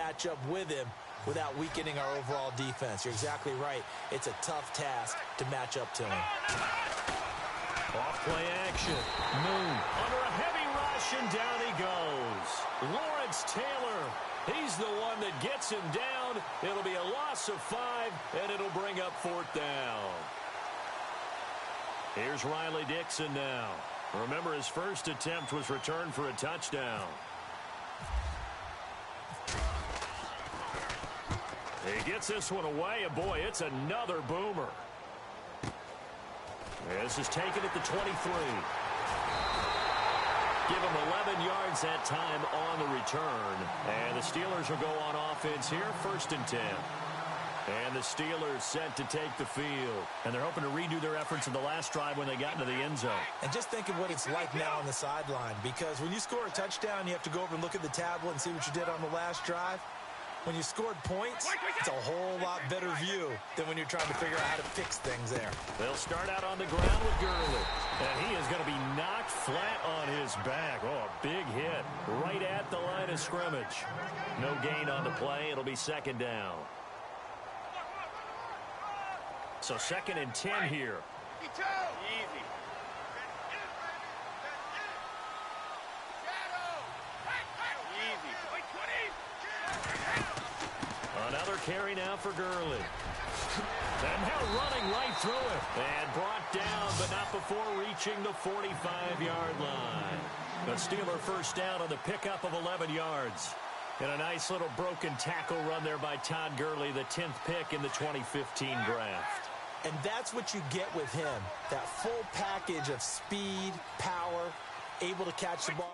match up with him without weakening our overall defense. You're exactly right. It's a tough task to match up to him. Off play action. Moon under a heavy rush, and down he goes. Lawrence Taylor. He's the one that gets him down. It'll be a loss of 5, and it'll bring up 4th down. Here's Riley Dixon now. Remember, his first attempt was returned for a touchdown. He gets this one away, and boy, it's another boomer. This is taken at the 23. Give him 11 yards that time on the return. And the Steelers will go on offense here, 1st and 10. And the Steelers set to take the field. And they're hoping to redo their efforts in the last drive when they got into the end zone. And just think of what it's like now on the sideline. Because when you score a touchdown, you have to go over and look at the tablet and see what you did on the last drive. When you scored points, it's a whole lot better view than when you're trying to figure out how to fix things there. They'll start out on the ground with Gurley. And he is going to be knocked flat on his back. Oh, a big hit right at the line of scrimmage. No gain on the play. It'll be 2nd down. So 2nd and 10 here. Easy. Another carry now for Gurley. And now running right through it. And brought down, but not before reaching the 45-yard line. The Steeler 1st down on the pickup of 11 yards. And a nice little broken tackle run there by Todd Gurley, the 10th pick in the 2015 draft. And that's what you get with him, that full package of speed, power, able to catch the ball.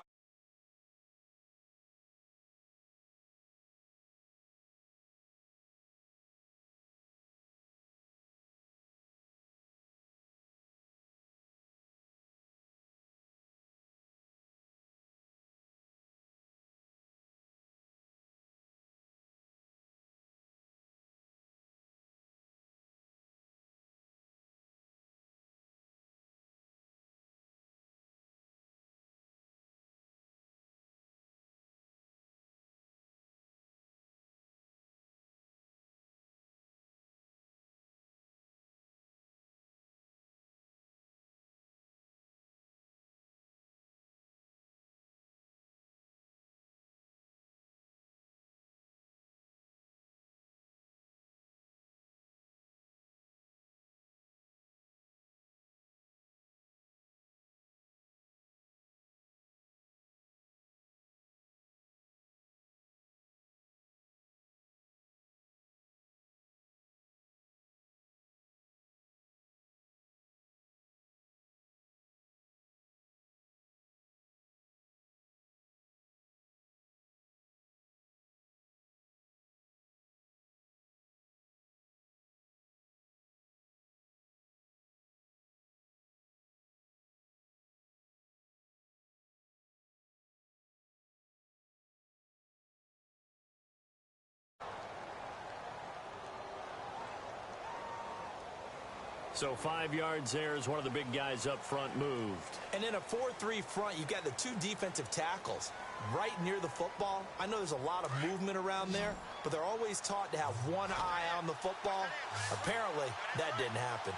So 5 yards there as one of the big guys up front moved. And in a 4-3 front, you've got the 2 defensive tackles right near the football. I know there's a lot of movement around there, but they're always taught to have one eye on the football. Apparently, that didn't happen.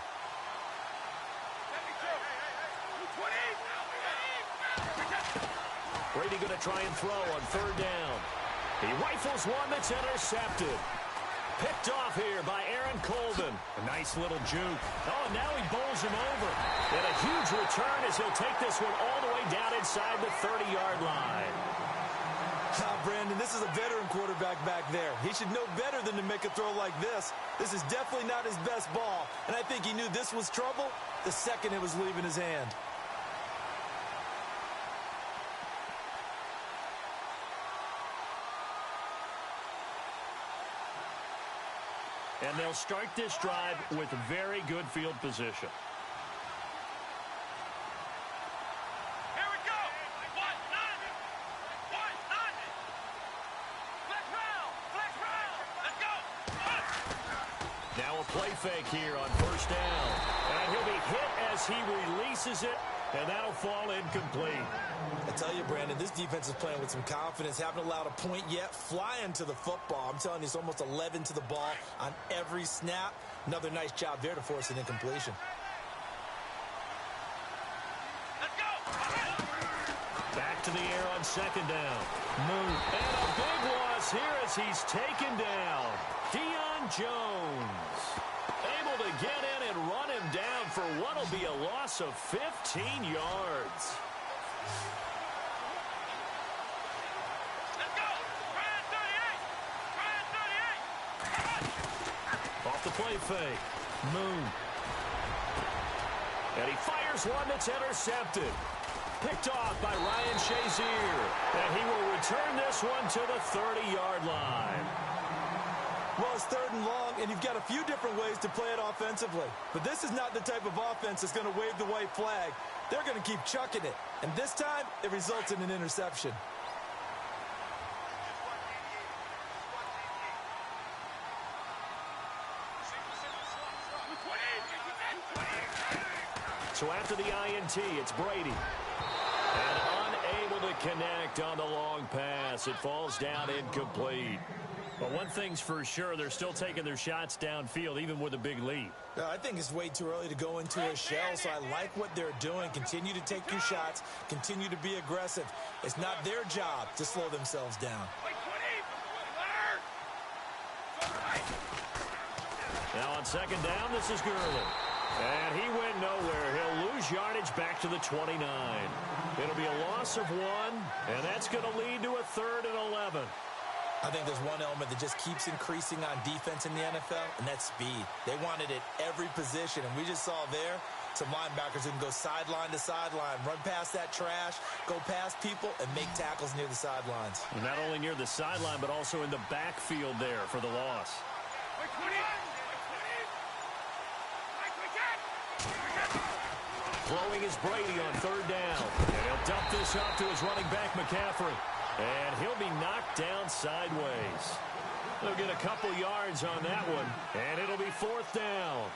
Brady going to try and throw on 3rd down. He rifles one that's intercepted. Picked off here by Aaron Colvin. A nice little juke. Oh, now he bowls him over. And a huge return as he'll take this one all the way down inside the 30-yard line. Brandon, this is a veteran quarterback back there. He should know better than to make a throw like this. This is definitely not his best ball. And I think he knew this was trouble the second it was leaving his hand. And they'll start this drive with very good field position. Here we go. Flex round. Let's go. Now a play fake here on 1st down. And he'll be hit as he releases it. And that'll fall incomplete. I tell you, Brandon, this defense is playing with some confidence. Haven't allowed a point yet. Flying to the football. I'm telling you, it's almost 11 to the ball on every snap. Another nice job there to force an incompletion. Let's go. Back to the air on second down. Move. And a big loss here as he's taken down. Deion Jones able to get in and run him down for what will be a loss of 15 yards. Let's go. Ryan 38. Ryan 38. Off the play fake. Moon. And he fires one that's intercepted. Picked off by Ryan Shazier. And he will return this one to the 30-yard line. Well, it's 3rd and long, and you've got a few different ways to play it offensively. But this is not the type of offense that's going to wave the white flag. They're going to keep chucking it. And this time, it results in an interception. So after the INT, it's Brady. And unable to connect on the long pass. It falls down incomplete. But one thing's for sure, they're still taking their shots downfield, even with a big lead. I think it's way too early to go into a shell, so I like what they're doing. Continue to take your shots. Continue to be aggressive. It's not their job to slow themselves down. Now on second down, this is Gurley. And he went nowhere. He'll lose yardage back to the 29. It'll be a loss of 1, and that's going to lead to a 3rd and 11. I think there's one element that just keeps increasing on defense in the NFL, and that's speed. They want it at every position, and we just saw there some linebackers who can go sideline to sideline, run past that trash, go past people, and make tackles near the sidelines. And not only near the sideline, but also in the backfield there for the loss. Throwing is Brady on 3rd down. And he'll dump this up to his running back, McCaffrey. And he'll be knocked down sideways. They'll get a couple yards on that one. And it'll be 4th down.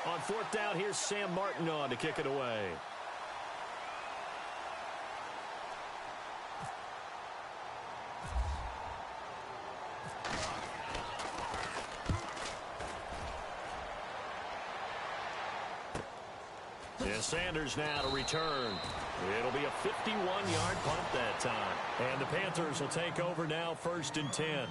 On 4th down, here's Sam Martin on to kick it away. Yeah, Sanders now to return. It'll be a 51-yard punt that time. And the Panthers will take over now, 1st and 10.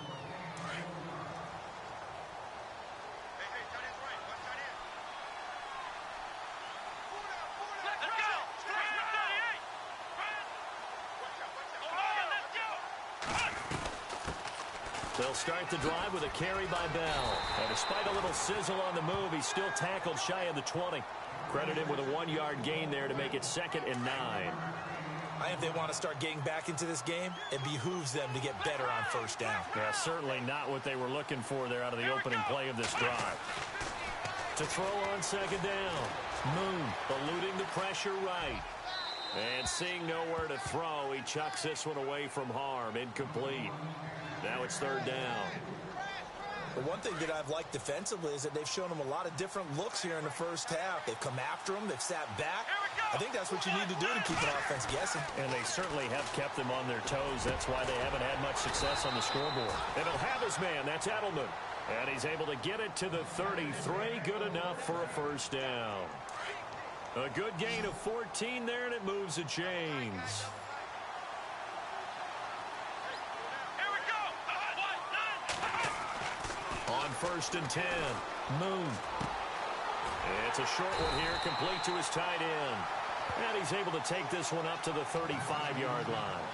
They'll start the drive with a carry by Bell. And despite a little sizzle on the move, he's still tackled shy of the 20. Credit him with a 1-yard gain there to make it 2nd and 9. I think if they want to start getting back into this game, it behooves them to get better on 1st down. Yeah, certainly not what they were looking for there out of the opening play of this drive. To throw on 2nd down. Moon eluding the pressure right. And seeing nowhere to throw, he chucks this one away from harm. Incomplete. Now it's 3rd down. The one thing that I've liked defensively is that they've shown them a lot of different looks here in the 1st half. They've come after them. They've sat back. I think that's what you need to do to keep an offense guessing. And they certainly have kept them on their toes. That's why they haven't had much success on the scoreboard. And he'll have his man. That's Edelman. And he's able to get it to the 33. Good enough for a 1st down. A good gain of 14 there, and it moves the chains. On 1st and 10, Moon. It's a short one here, complete to his tight end. And he's able to take this one up to the 35-yard line.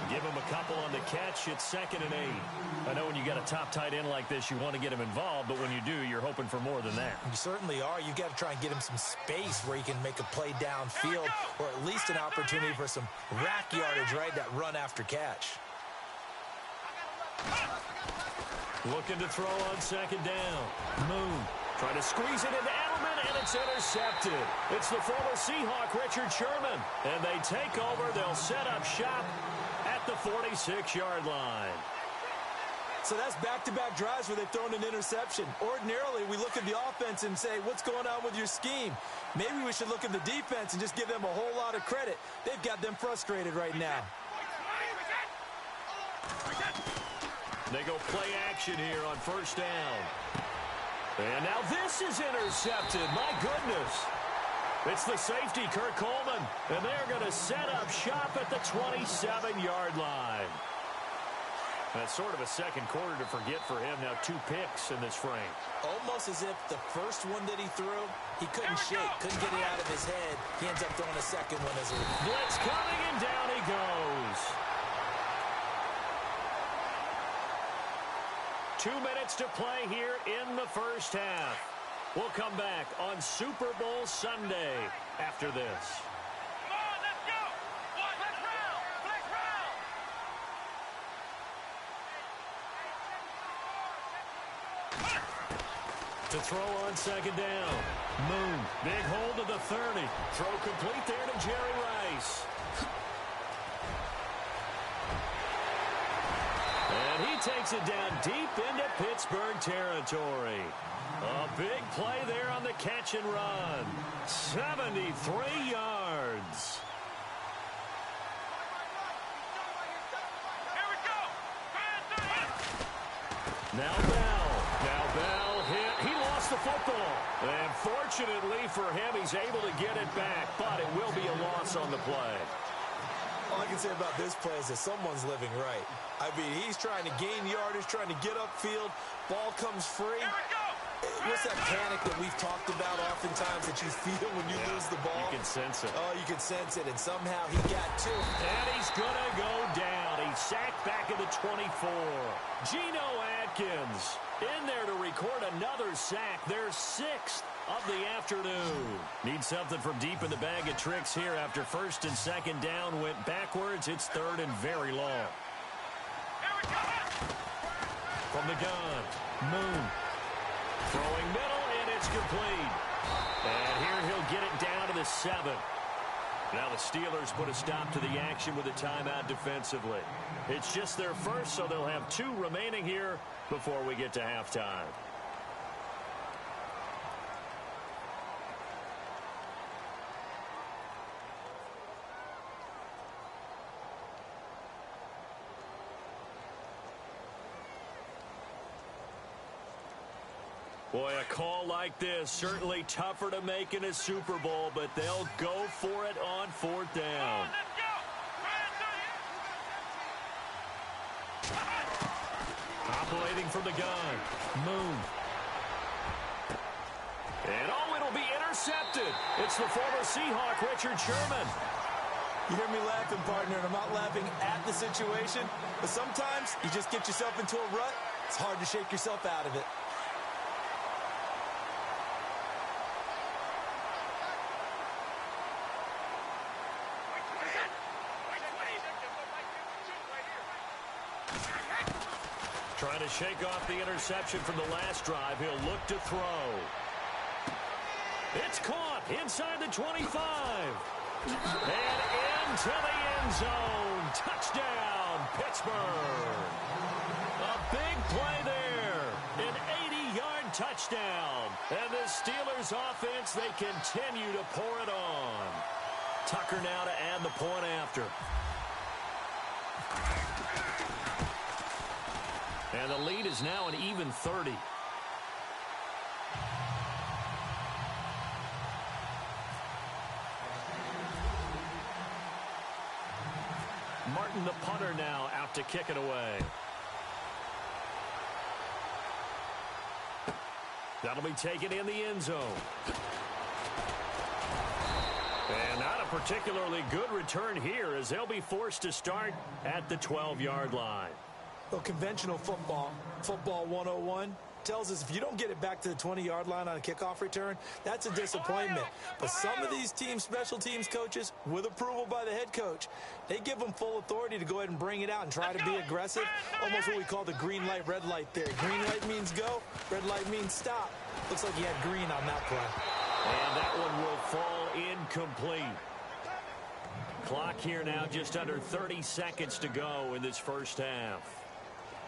Give him a couple on the catch. It's 2nd and 8. I know when you got a top tight end like this, you want to get him involved, but when you do, you're hoping for more than that. You certainly are. You've got to try and get him some space where he can make a play downfield, or at least an opportunity for some rack yardage, right? That run after catch. Looking to throw on 2nd down. Moon trying to squeeze it into Edelman, and it's intercepted. It's the former Seahawk, Richard Sherman. And they take over. They'll set up shop at the 46-yard line. So that's back-to-back drives where they've thrown an interception. Ordinarily, we look at the offense and say, what's going on with your scheme? Maybe we should look at the defense and just give them a whole lot of credit. They've got them frustrated right now. They go play action here on first down. And now this is intercepted. My goodness. It's the safety, Kurt Coleman. And they're going to set up shop at the 27-yard line. That's sort of a second quarter to forget for him. Now 2 picks in this frame. Almost as if the first one that he threw, he couldn't shake, couldn't get it out of his head. He ends up throwing a second one as a... Blitz coming, and down he goes. 2 minutes to play here in the first half. We'll come back on Super Bowl Sunday after this. Come on, let's go. Flex round. Flex round. To throw on second down. Moon. Big hold to the 30. Throw complete there to Jerry Rice. And he takes it down deep into Pittsburgh territory. A big play there on the catch and run. 73 yards. Here we go. Now Bell hit. He lost the football. And fortunately for him, he's able to get it back. But it will be a loss on the play. All I can say about this play is that someone's living right. I mean, he's trying to gain yardage, trying to get upfield. Ball comes free. Here we go. What's that panic that we've talked about oftentimes that you feel when you lose the ball? You can sense it. Oh, you can sense it, and somehow he got to it. And he's going to go down. He's sacked back at the 24. Geno Atkins in there to record another sack. Their 6th of the afternoon. Need something from deep in the bag of tricks here after first and second down went backwards. It's third and very long. Here we go. From the gun, Moon. Throwing middle, and it's complete. And here he'll get it down to the 7. Now the Steelers put a stop to the action with a timeout defensively. It's just their first, so they'll have 2 remaining here before we get to halftime. Boy, a call like this, certainly tougher to make in a Super Bowl, but they'll go for it on 4th down. Let's go. Operating from the gun, Moon. And it'll be intercepted. It's the former Seahawk, Richard Sherman. You hear me laughing, partner, and I'm not laughing at the situation, but sometimes you just get yourself into a rut. It's hard to shake yourself out of it. Trying to shake off the interception from the last drive. He'll look to throw. It's caught inside the 25. And into the end zone. Touchdown, Pittsburgh. A big play there. An 80-yard touchdown. And the Steelers offense, they continue to pour it on. Tucker now to add the point after. And the lead is now an even 30. Martin, the punter, now out to kick it away. That'll be taken in the end zone. And not a particularly good return here as they'll be forced to start at the 12-yard line. Well, conventional football 101, tells us if you don't get it back to the 20-yard line on a kickoff return, that's a disappointment. But some of these teams, special teams coaches, with approval by the head coach, they give them full authority to go ahead and bring it out and try to be aggressive. Almost what we call the green light, red light theory. Green light means go, red light means stop. Looks like he had green on that play. And that one will fall incomplete. Clock here now just under 30 seconds to go in this first half.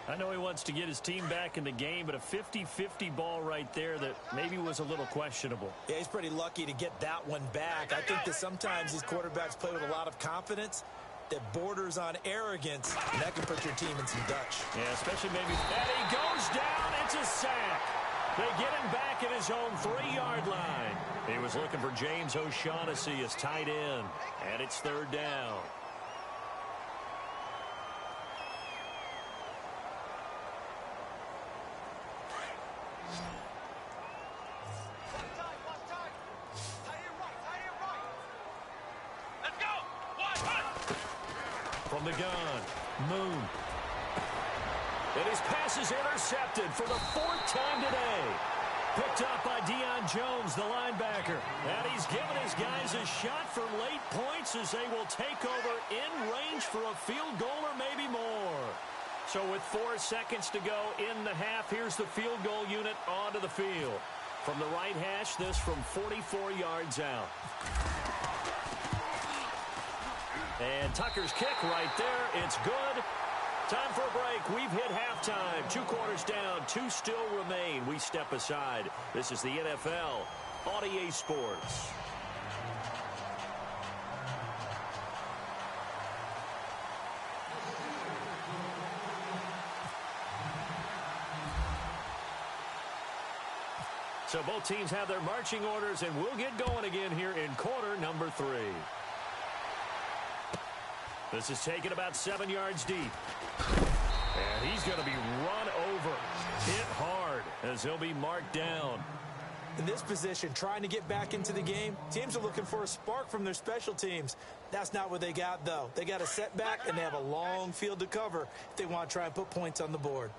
I know he wants to get his team back in the game, but a 50-50 ball right there that maybe was a little questionable. Yeah, he's pretty lucky to get that one back. I think that sometimes these quarterbacks play with a lot of confidence that borders on arrogance, and that can put your team in some Dutch. Yeah, especially maybe. And he goes down. It's a sack. They get him back at his own 3-yard line. He was looking for James O'Shaughnessy as tight end, and it's 3rd down. From the gun, Moon. And his pass is intercepted for the 4th time today. Picked up by Deion Jones, the linebacker. And he's given his guys a shot for late points as they will take over in range for a field goal or maybe more. So with 4 seconds to go in the half, here's the field goal unit onto the field. From the right hash, this from 44 yards out. And Tucker's kick right there. It's good. Time for a break. We've hit halftime. 2 quarters down. 2 still remain. We step aside. This is the NFL on EA Sports. So both teams have their marching orders, and we'll get going again here in quarter number 3. This is taken about 7 yards deep. And he's going to be run over. Hit hard as he'll be marked down. In this position, trying to get back into the game, teams are looking for a spark from their special teams. That's not what they got, though. They got a setback, and they have a long field to cover if they want to try and put points on the board.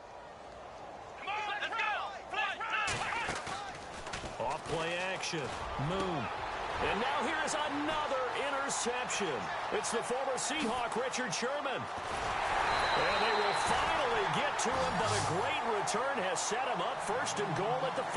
Off play action. Moon. And now here is another interception. It's the former Seahawk, Richard Sherman. And they will finally get to him, but a great return has set him up 1st and goal at the 5.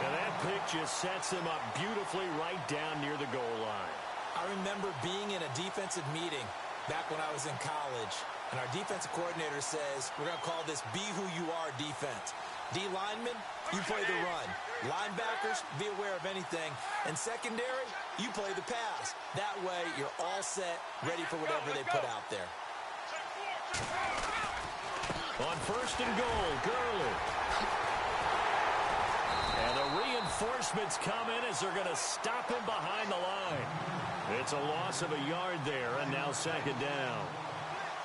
And that pick just sets him up beautifully right down near the goal line. I remember being in a defensive meeting back when I was in college, and our defensive coordinator says, we're going to call this Be Who You Are defense. D linemen, you play the run. Linebackers, be aware of anything. And secondary, you play the pass. That way, you're all set, ready for whatever they put out there. On 1st and goal, Gurley. And the reinforcements come in as they're going to stop him behind the line. It's a loss of a yard there, and now 2nd down.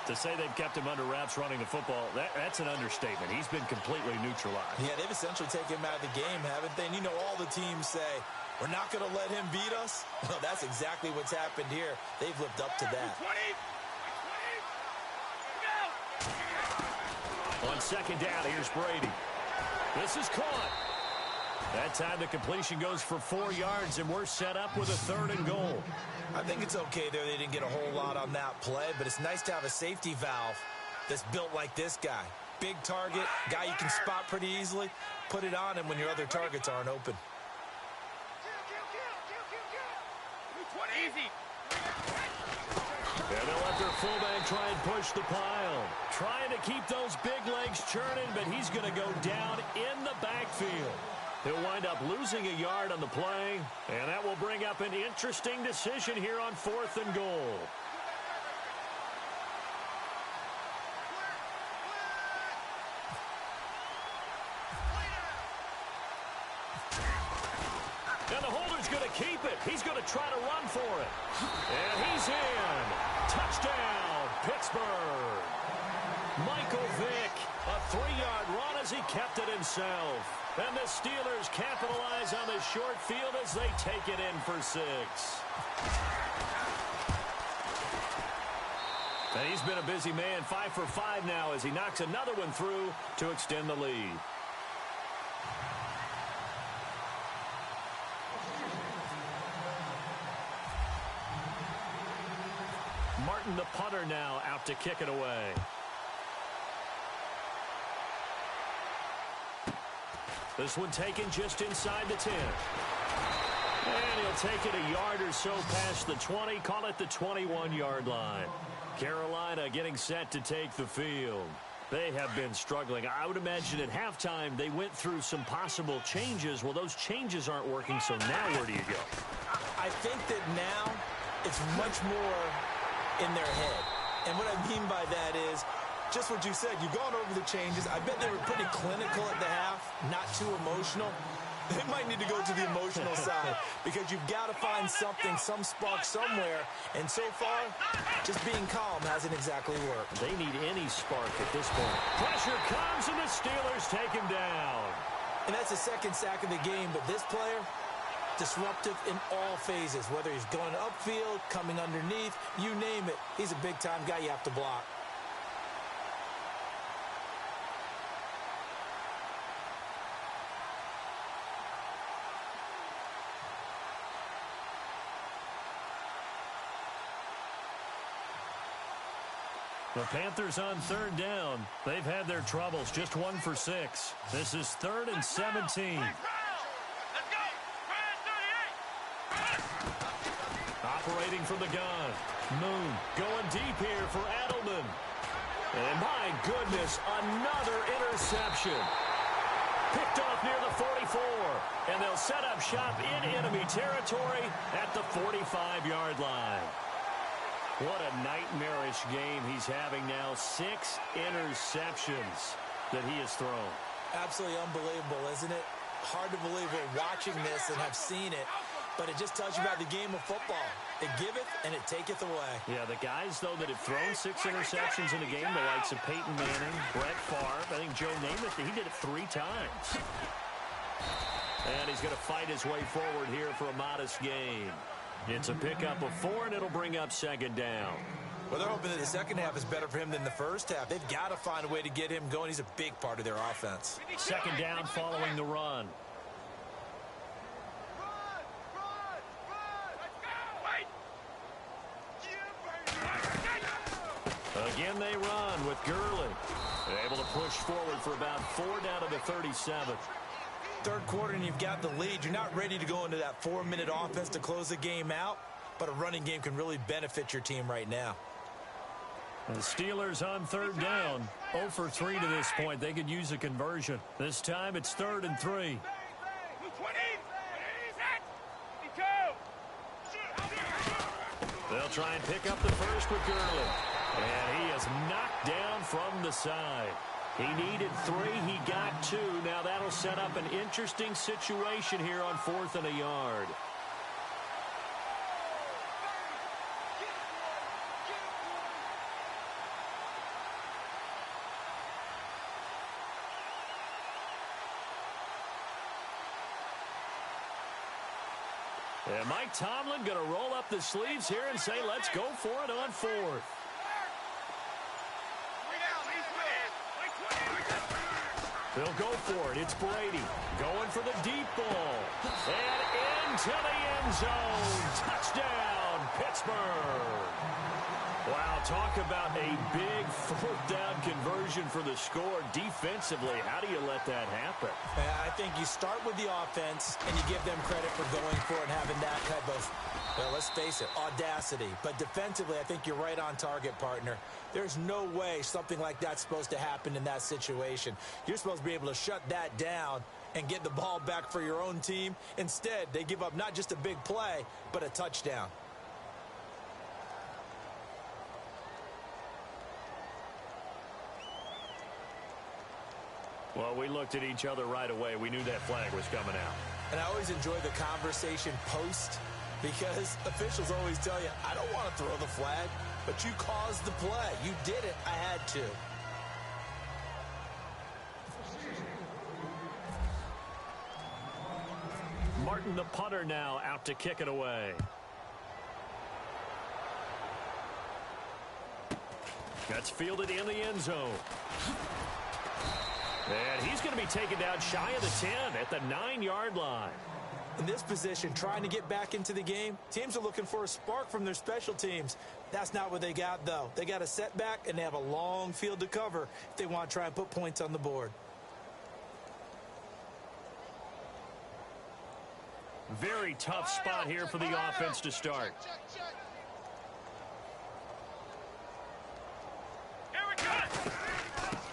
To say they've kept him under wraps running the football, that's an understatement. He's been completely neutralized. Yeah, they've essentially taken him out of the game, haven't they? And you know all the teams say, we're not going to let him beat us. Well, that's exactly what's happened here. They've lived up to that. On 2nd down, here's Brady. This is caught. That time the completion goes for 4 yards, and we're set up with a 3rd and goal. I think it's okay there. They didn't get a whole lot on that play, but it's nice to have a safety valve that's built like this guy. Big target, guy you can spot pretty easily. Put it on him when your other targets aren't open. Easy. And they'll let their fullback try and push the pile. Trying to keep those big legs churning, but he's going to go down in the backfield. He'll wind up losing a yard on the play, and that will bring up an interesting decision here on 4th and goal. And the holder's going to keep it. He's going to try to run for it. And he's in. Touchdown, Pittsburgh. Michael Vick, a 3-yard run as he kept it himself. And the Steelers capitalize on the short field as they take it in for 6. And he's been a busy man, 5 for 5 now as he knocks another one through to extend the lead. Martin, the punter, now out to kick it away. This one taken just inside the 10. And he'll take it a yard or so past the 20. Call it the 21-yard line. Carolina getting set to take the field. They have been struggling. I would imagine at halftime they went through some possible changes. Well, those changes aren't working, so now where do you go? I think that now it's much more in their head. And what I mean by that is just what you said. You've gone over the changes. I bet they were pretty clinical at the half, not too emotional. They might need to go to the emotional side because you've got to find something, some spark somewhere. And so far, just being calm hasn't exactly worked. They need any spark at this point. Pressure comes, and the Steelers take him down. And that's the second sack of the game, but this player, disruptive in all phases, whether he's going upfield, coming underneath, you name it. He's a big-time guy you have to block. The Panthers on third down. They've had their troubles, just 1 for 6. This is 3rd and 17. Let's go. Operating from the gun. Moon going deep here for Edelman. And my goodness, another interception. Picked off near the 44. And they'll set up shop in enemy territory at the 45-yard line. What a nightmarish game he's having now. 6 interceptions that he has thrown. Absolutely unbelievable, isn't it? Hard to believe we're watching this and have seen it, but it just tells you about the game of football. It giveth and it taketh away. Yeah, the guys, though, that have thrown 6 interceptions in a game, the likes of Peyton Manning, Brett Favre, I think Joe Namath, he did it 3 times. And he's going to fight his way forward here for a modest gain. It's a pickup of 4, and it'll bring up 2nd down. Well, they're hoping that the second half is better for him than the first half. They've got to find a way to get him going. He's a big part of their offense. 2nd down following the run. Again, they run with Gurley. They're able to push forward for about 4 down to the 37. Third quarter and you've got the lead. You're not ready to go into that 4-minute offense to close the game out, but a running game can really benefit your team right now. The Steelers on 3rd down. 0 for 3 to this point. They could use a conversion. This time it's 3rd and 3. They'll try and pick up the first with Gurley. And he is knocked down from the side. He needed 3. He got 2. Now that'll set up an interesting situation here on 4th and a yard. And Mike Tomlin going to roll up the sleeves here and say, let's go for it on 4th. They'll go for it. It's Brady going for the deep ball. And into the end zone. Touchdown, Pittsburgh. Wow, talk about a big 4th down conversion for the score. Defensively, how do you let that happen? I think you start with the offense and you give them credit for going for it and having that type of, well, let's face it, audacity. But defensively, I think you're right on target, partner. There's no way something like that's supposed to happen in that situation. You're supposed to be able to shut that down and get the ball back for your own team. Instead, they give up not just a big play, but a touchdown. Well, we looked at each other right away. We knew that flag was coming out. And I always enjoy the conversation post because officials always tell you, I don't want to throw the flag, but you caused the play. You did it. I had to. Martin, the punter, now out to kick it away. That's fielded in the end zone. And he's going to be taken down shy of the 10 at the 9-yard line. In this position, trying to get back into the game, teams are looking for a spark from their special teams. That's not what they got, though. They got a setback, and they have a long field to cover if they want to try and put points on the board. Very tough spot here for the offense to start.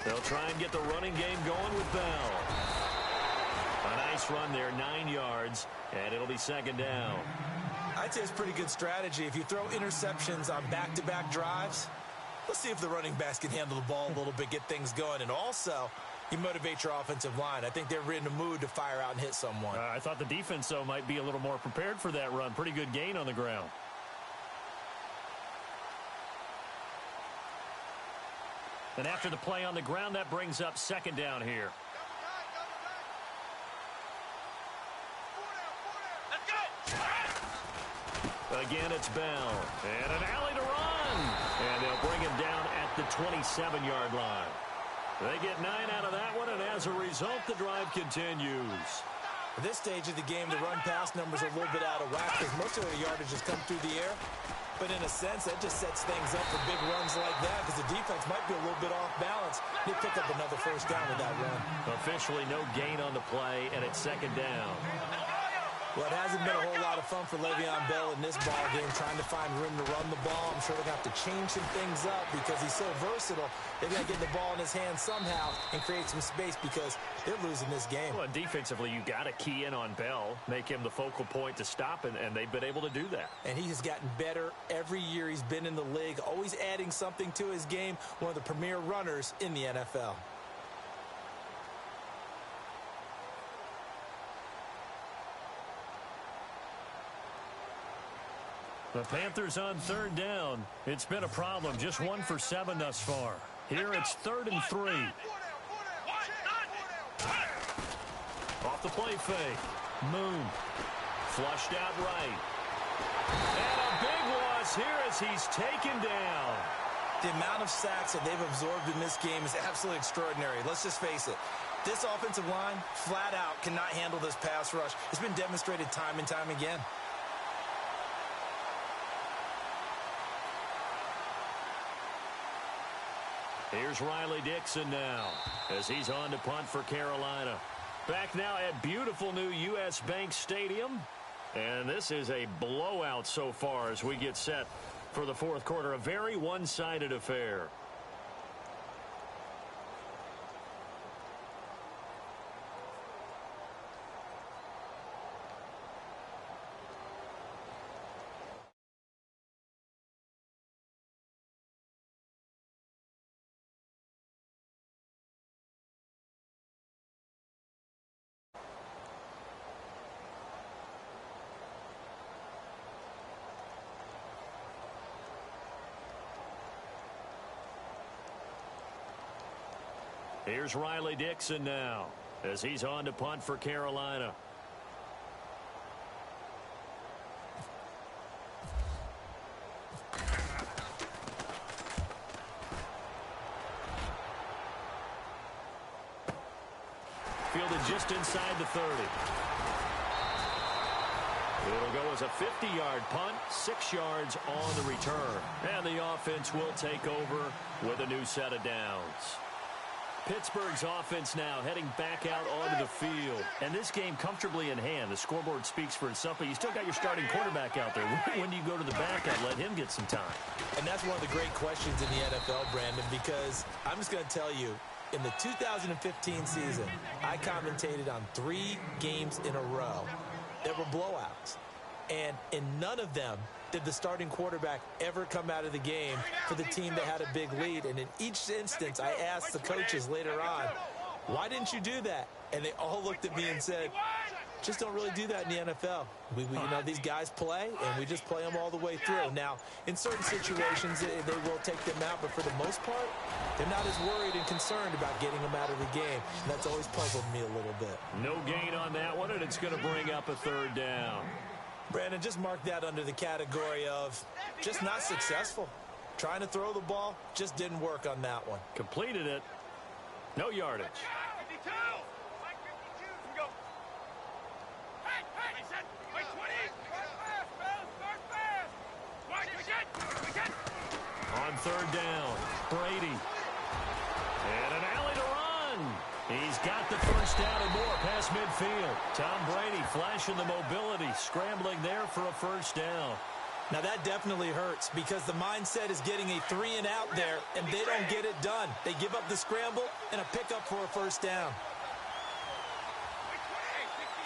They'll try and get the running game going with Bell. A nice run there, 9 yards, and it'll be second down. I'd say it's pretty good strategy. If you throw interceptions on back-to-back drives, let's see if the running backs can handle the ball a little bit, get things going, and also you motivate your offensive line. I think they're in the mood to fire out and hit someone. I thought the defense, though, might be a little more prepared for that run. Pretty good gain on the ground. And after the play on the ground, that brings up second down here. Again, it's Bell. And an alley to run. And they'll bring him down at the 27-yard line. They get 9 out of that one, and as a result, the drive continues. At this stage of the game, the run-pass numbers are a little bit out of whack because most of their yardage has come through the air. But in a sense, that just sets things up for big runs like that because the defense might be a little bit off balance. They pick up another first down with that run. Officially no gain on the play, and it's second down. Well, it hasn't been a whole lot of fun for Le'Veon Bell in this ball game, trying to find room to run the ball. I'm sure they're going to have to change some things up because he's so versatile. They've got to get the ball in his hands somehow and create some space because they're losing this game. Well, defensively, you got to key in on Bell, make him the focal point to stop, and they've been able to do that. And he has gotten better every year he's been in the league, always adding something to his game, one of the premier runners in the NFL. The Panthers on third down. It's been a problem. Just 1 for 7 thus far. Here it's 3rd and 3. Off the play fake. Moon. Flushed out right. And a big loss here as he's taken down. The amount of sacks that they've absorbed in this game is absolutely extraordinary. Let's just face it. This offensive line, flat out, cannot handle this pass rush. It's been demonstrated time and time again. Here's Riley Dixon now as he's on to punt for Carolina. Back now at beautiful new U.S. Bank Stadium. And this is a blowout so far as we get set for the fourth quarter. A very one-sided affair. Here's Riley Dixon now as he's on to punt for Carolina. Fielded just inside the 30. It'll go as a 50-yard punt, 6 yards on the return. And the offense will take over with a new set of downs. Pittsburgh's offense now heading back out onto the field. And this game comfortably in hand. The scoreboard speaks for itself, but you still got your starting quarterback out there. When do you go to the backup, let him get some time? And that's one of the great questions in the NFL, Brandon, because I'm just going to tell you, in the 2015 season, I commentated on 3 games in a row that were blowouts. And in none of them did the starting quarterback ever come out of the game for the team that had a big lead. And in each instance, I asked the coaches later on, why didn't you do that? And they all looked at me and said, just don't really do that in the NFL. You know, these guys play, and we just play them all the way through. Now, in certain situations, they will take them out, but for the most part, they're not as worried and concerned about getting them out of the game. And that's always puzzled me a little bit. No gain on that one, and it's going to bring up a 3rd down. Brandon, just mark that under the category of just not successful. Trying to throw the ball, just didn't work on that one. Completed it. No yardage. On 3rd down, Brady. And an alley to run. He's got the first down and more past midfield. Tom Brady flashing the mobility, scrambling there for a first down. Now that definitely hurts because the mindset is getting a 3 and out there, and they don't get it done. They give up the scramble and a pickup for a first down.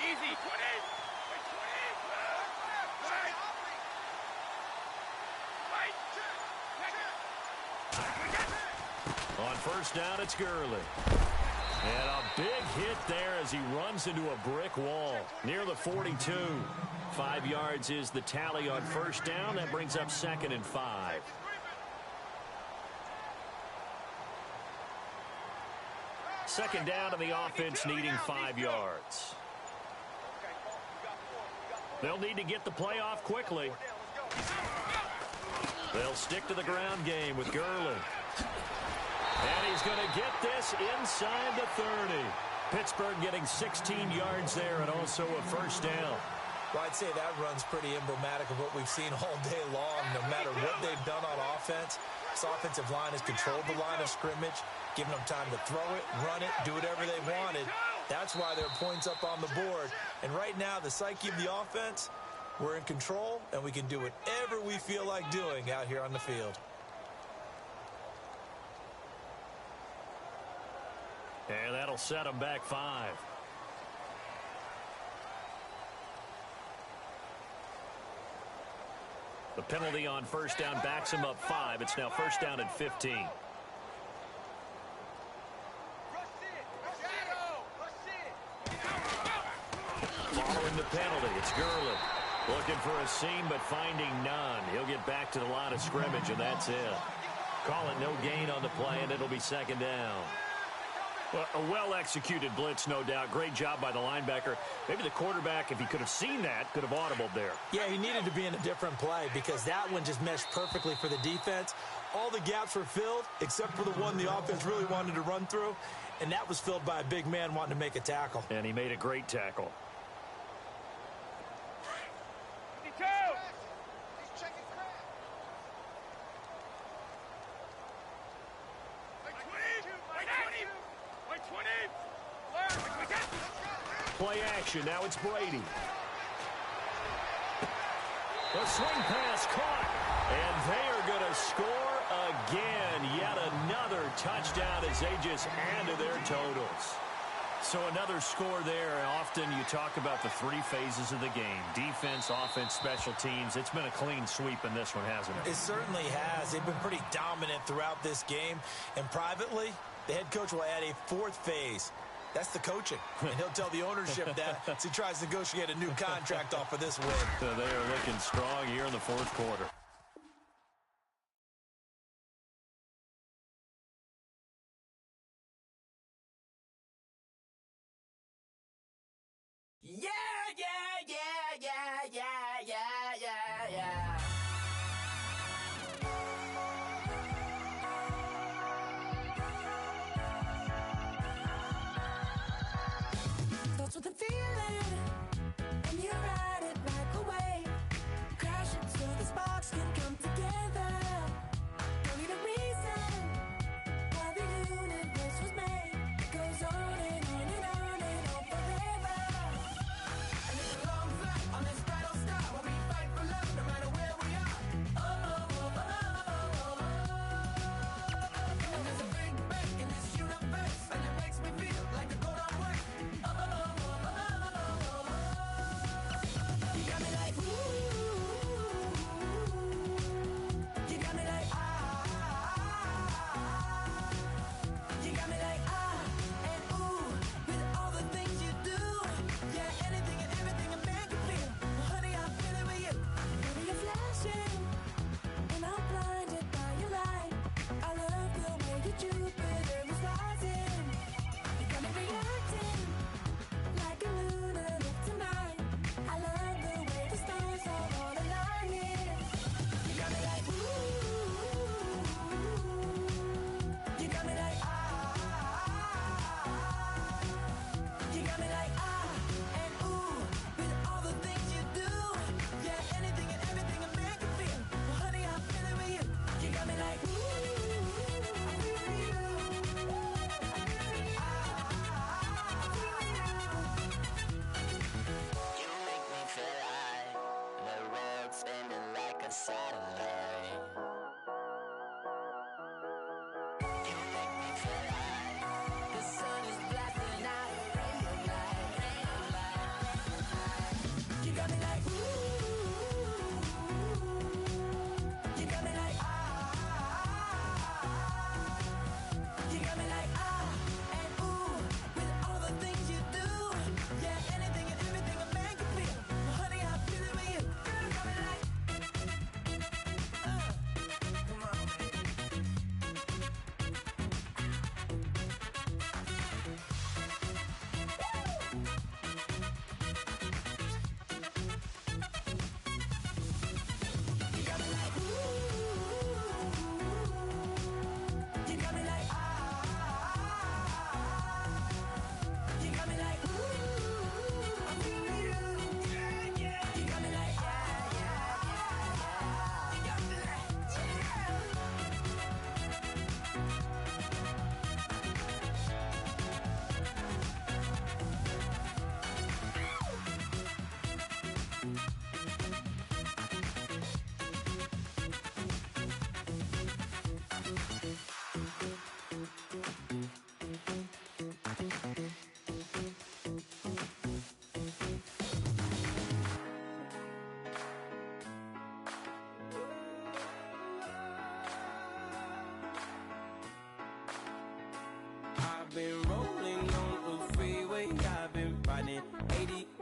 Easy. On first down, it's Gurley. And a big hit there as he runs into a brick wall near the 42. 5 yards is the tally on first down. That brings up 2nd and 5. Second down, and the offense needing 5 yards. They'll need to get the play off quickly. They'll stick to the ground game with Gurley. And he's going to get this inside the 30. Pittsburgh getting 16 yards there and also a first down. Well, I'd say that run's pretty emblematic of what we've seen all day long. No matter what they've done on offense, this offensive line has controlled the line of scrimmage, given them time to throw it, run it, do whatever they wanted. That's why there are points up on the board. And right now, the psyche of the offense, we're in control, and we can do whatever we feel like doing out here on the field. And that'll set them back 5. The penalty on first down backs him up 5. It's now first down and 15. Following the penalty, it's Gurley. Looking for a seam, but finding none. He'll get back to the line of scrimmage, and that's it. Call it no gain on the play, and it'll be second down. Well, a well-executed blitz, no doubt. Great job by the linebacker. Maybe the quarterback, if he could have seen that, could have audibled there. Yeah, he needed to be in a different play because that one just meshed perfectly for the defense. All the gaps were filled except for the one the offense really wanted to run through, and that was filled by a big man wanting to make a tackle. And he made a great tackle. Play action. Now it's Brady. The swing pass caught. And they are going to score again. Yet another touchdown as they just add to their totals. So another score there. Often you talk about the 3 phases of the game. Defense, offense, special teams. It's been a clean sweep in this one, hasn't it? It certainly has. They've been pretty dominant throughout this game. And privately, the head coach will add a 4th phase. That's the coaching. And he'll tell the ownership that as he tries to negotiate a new contract off of this win. So they are looking strong here in the 4th quarter. Yeah. Starts with a feeling, and you ride it like a wave. Crash it so the sparks can come together. Don't need a reason why the universe was made. It goes on and on and on and on forever. And it's a long flight on this battle star.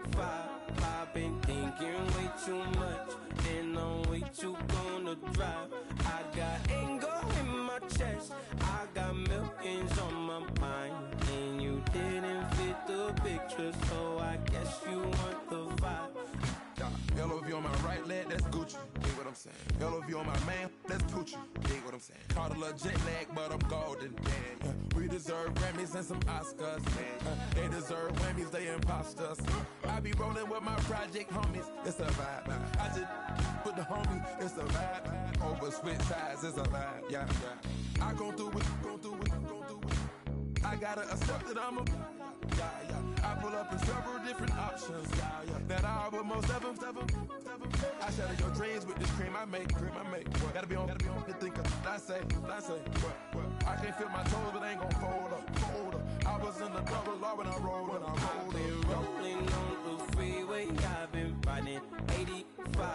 85. I've been thinking way too much, and I'm way too gonna drive. I got anger in my chest, I got millions on my mind, and you didn't fit the picture, so I guess you want the vibe. LOV on my right leg, that's Gucci. Dig what I'm saying? LOV on my man, that's Gucci. Dig what I'm saying? Caught a little jet lag, but I'm golden. Yeah. We deserve Grammys and some Oscars. They deserve Grammys, they imposters. I be rolling with my project homies, it's a vibe. I just put the homie, it's a vibe. Over switch sides, it's a vibe. Yeah. I gon' do it. I gotta accept that I'm a. I pull up in several different options. That I will most ever. I shatter your dreams with this cream I make. Gotta be on the thinker. I say. What? I can't feel my toes, but ain't gon' fold up. I was in the double law when I rolled. I've been rolling on the freeway. I've been riding 85.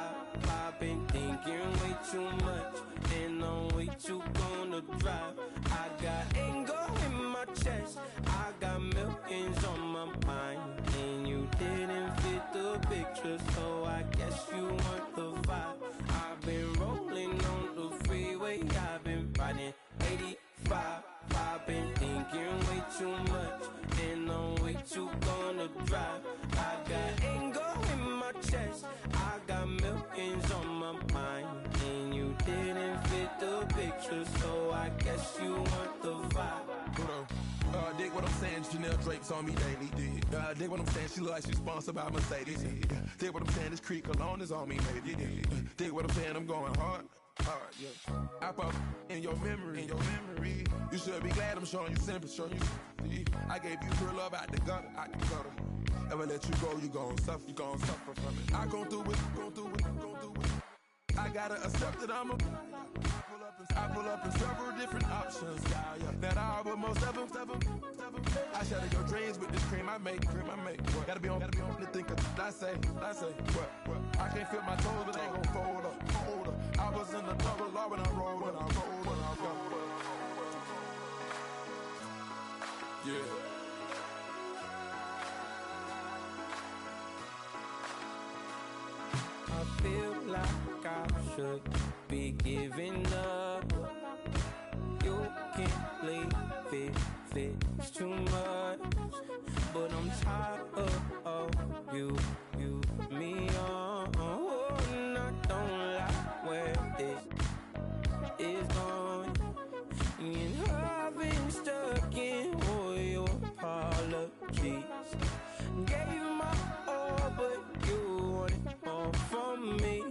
I've been thinking way too much, and I'm way too gonna drive. I got anger in my chest, I got millions on my mind, and you didn't fit the picture, so I guess you want the vibe. I've been rolling on the freeway, I've been riding 85. I've been thinking way too much, and I'm way too gonna drive. I got anger in my chest, I got millions on my mind, and you didn't fit the picture, so I guess you want the vibe. Dig what I'm saying, Chanel drapes on me daily. Dig what I'm saying, she look like she's sponsored by Mercedes. Dig what I'm saying, this creek cologne is on me, maybe. Dig what I'm saying, I'm going hard. Yeah. I pop in your memory. You should be glad I'm showing you sympathy. I gave you pure love out the gutter. Ever let you go, you gon' suffer from it. I gon' do it. I gotta accept that I'm a. I pull up in several different options. That I will most ever. I shatter your dreams with this cream I make. Gotta be on the thinker. I say. What? I can't feel my toes, but ain't gon' fold up. I was in the double law when I rolled. Yeah. I feel like I should be giving up. You can't leave it's too much, but I'm tired of you, me on. And I don't like where this is going, and I've been stuck in all your apologies. Gave my all, but you wanted more from me.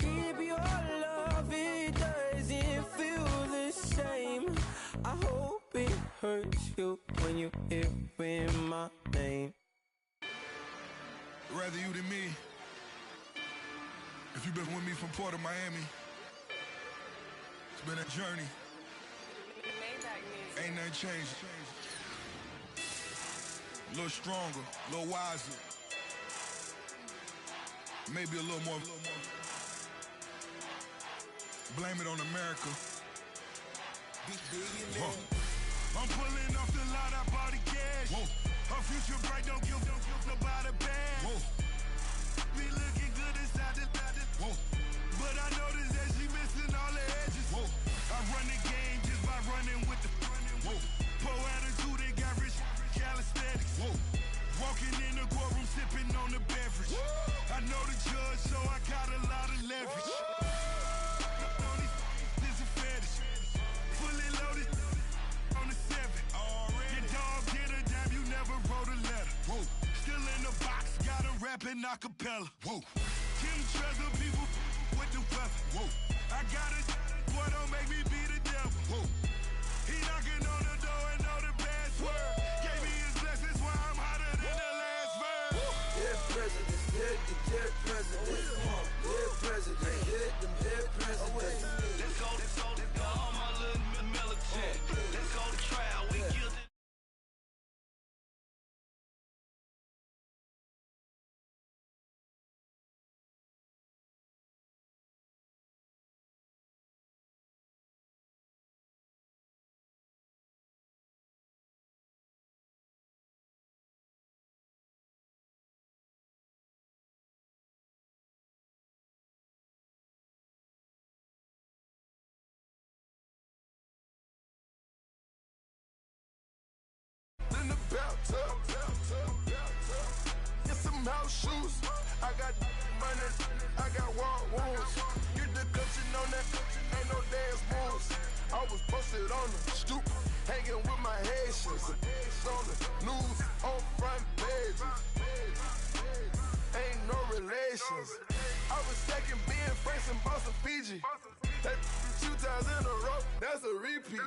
Keep your love, it doesn't feel the same. I hope it hurts you when you hear my name. Rather you than me. If you've been with me from Port of Miami, it's been a journey. Ain't nothing changed. A little stronger, a little wiser. Maybe a little more. Blame it on America. I'm pulling off the lot, I bought the cash. Whoa. Her future bright, don't give nobody bad. Whoa. Be looking good inside the. Whoa. But I noticed that she missing all the edges. Whoa. I run the game just by running with the. Whoa. Poor attitude, they got rich calisthenics. Whoa. Walking in the courtroom, sipping on the beverage. Woo. I know the judge, so I got a lot of leverage. This a fetish. Fully loaded on the 7. Your dog did a dime, you never wrote a letter. Whoa. Still in the box, got him rapping acapella. Whoa. Kim Treasure, people with the weapon. Whoa. I got a boy, don't make me be the devil. Whoa. He knocking on the door and know the bad word. Gave me his blessings while I'm hotter than the last verse. Dear president, dear president, dear president, hit them dear president. Let's go, all my little militant. Let's go to trial, we guilty. house shoes. I got money, I got walk wounds. Get the cushion on that, ain't no dance moves. I was posted on the stoop, hanging with my Haitians. On the news, on front pages. Ain't no relations. I was stacking being Franks and Boston, Fiji. That 2 times in a row, that's a repeat.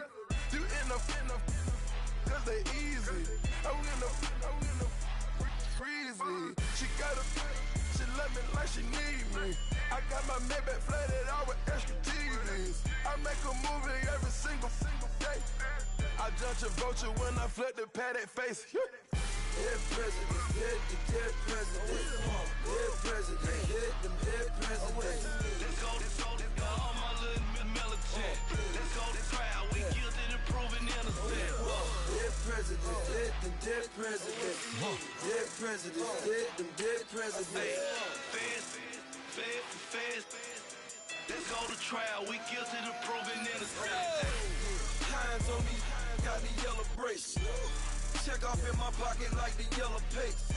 You end up, cause they easy. I'm in the freezy. She love me like she need me. I got my Maybach flooded out with extra TVs. I make a movie every single day. I judge a vulture when I flip the Paddock face. Dead president, dead president, dead president, hit them dead presidents. Let's go, all my little militant. Let's go to trial, we guilty to proving innocent. Dead president, hit them dead presidents. Dead president, hit them dead presidents. Fast. Let's go to trial, we guilty to proving innocent. Hands on me, got the yellow brace. Check off in my pocket like the yellow paste.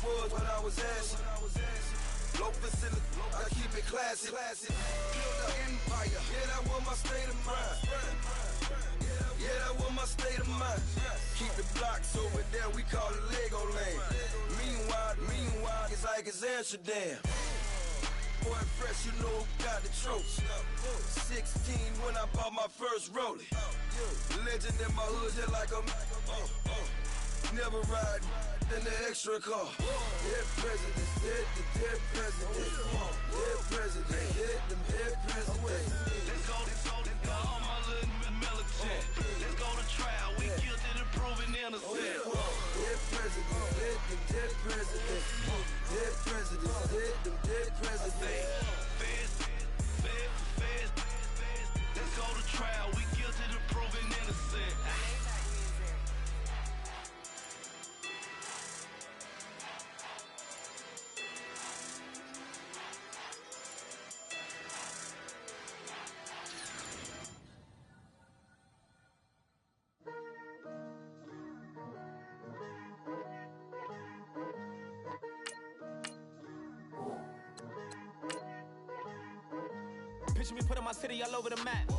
Was what I was asking. Low facility, I keep it classy. Build an empire, yeah, that was my state of mind. Yeah, that was my state of mind. Keep the blocks over there, we call it Lego land. Meanwhile, it's like it's Amsterdam. Boy, fresh, you know, got the tropes. 16 when I bought my first rollie. Legend in my hood, just like a never ride in the extra car. Dead presidents, dead presidents. Dead president, hit them dead presidents. Let's go, all my little militant. Let's go to trial, we guilty to proving innocent. Dead presidents, hit them dead presidents. Dead presidents, hit them dead presidents. Fast. Let's go to trial, we guilty to proving innocent. Picture me putting my city all over the map.